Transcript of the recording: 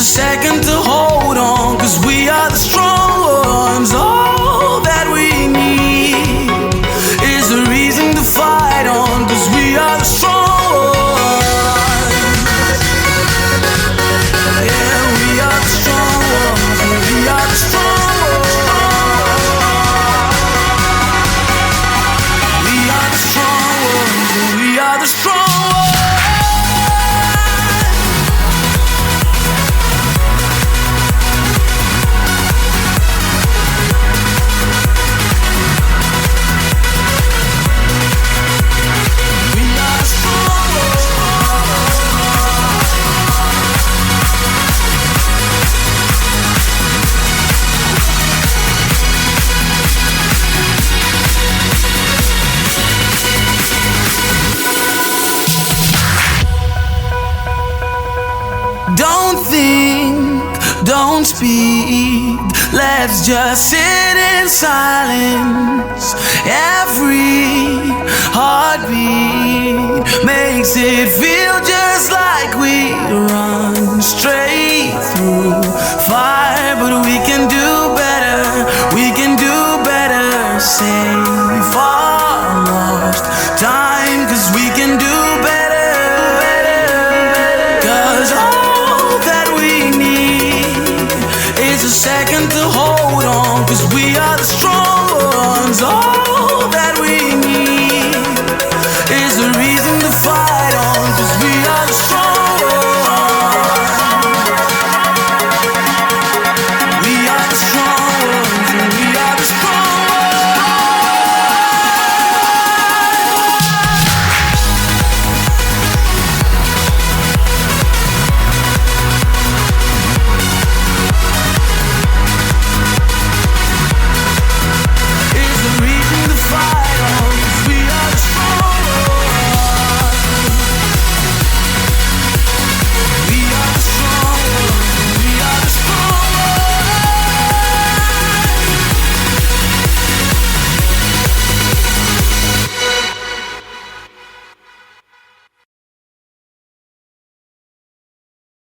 second to hold on, 'cause we are the strong ones. All that we need is a reason to fight on, 'cause we are the strong ones. Yeah, we are the strong ones. We are the strong ones. We are the strong ones. We are the strong ones. Don't think, don't speak, let's just sit in silence. Every heartbeat makes it feel just like we run straight through fire. But we can do better, we can do better, say